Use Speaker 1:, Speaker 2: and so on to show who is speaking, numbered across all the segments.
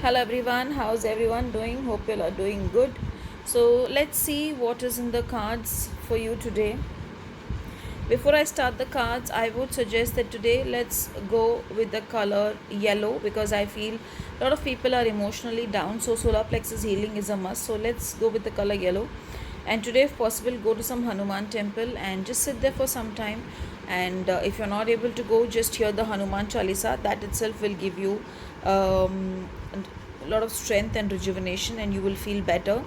Speaker 1: Hello everyone, how's everyone doing? Hope you all are doing good. So let's see what is in the cards for you today. Before I start the cards, I would suggest that today let's go with the color yellow because I feel a lot of people are emotionally down. So solar plexus healing is a must. So let's go with the color yellow. And today, if possible, go to some Hanuman temple and just sit there for some time. And if you're not able to go, just hear the Hanuman Chalisa. That itself will give you a lot of strength and rejuvenation, and you will feel better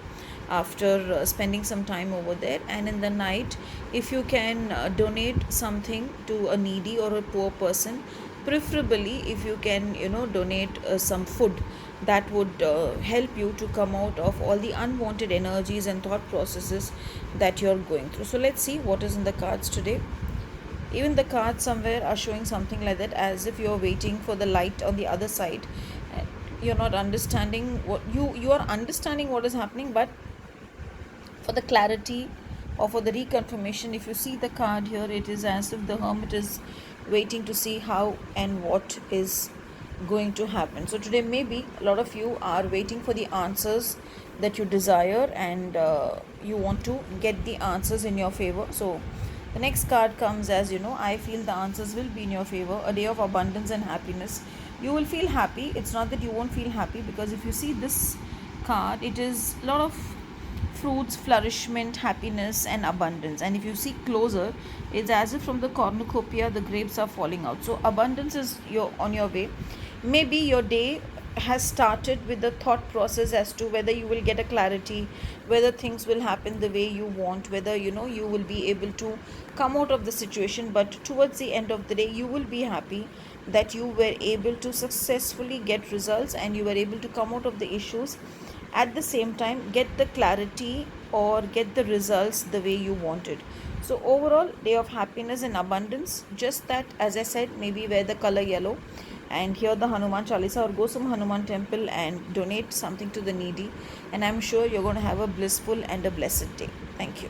Speaker 1: after spending some time over there. And in the night, if you can donate something to a needy or a poor person, preferably if you can donate some food, that would help you to come out of all the unwanted energies and thought processes that you're going through. So let's see what is in the cards today. Even the cards somewhere are showing something like that, as if you're waiting for the light on the other side. You're not understanding what you are understanding what is happening, but for the clarity or for the reconfirmation, if you see the card here, it is as if the hermit is waiting to see how and what is going to happen. So today maybe a lot of you are waiting for the answers that you desire, and you want to get the answers in your favor. So the next card comes as, I feel the answers will be in your favor. A day of abundance and happiness. You will feel happy. It's not that you won't feel happy, because if you see this card, it is a lot of fruits, flourishment, happiness, and abundance. And if you see closer, it's as if from the cornucopia the grapes are falling out. So abundance is on your way. Maybe your day has started with the thought process as to whether you will get a clarity, whether things will happen the way you want, whether you will be able to come out of the situation. But towards the end of the day, you will be happy that you were able to successfully get results, and you were able to come out of the issues, at the same time get the clarity or get the results the way you wanted. So overall, day of happiness and abundance. Just that, as I said, maybe wear the color yellow and hear the Hanuman Chalisa, or go some Hanuman temple and donate something to the needy, and I'm sure you're going to have a blissful and a blessed day. Thank you.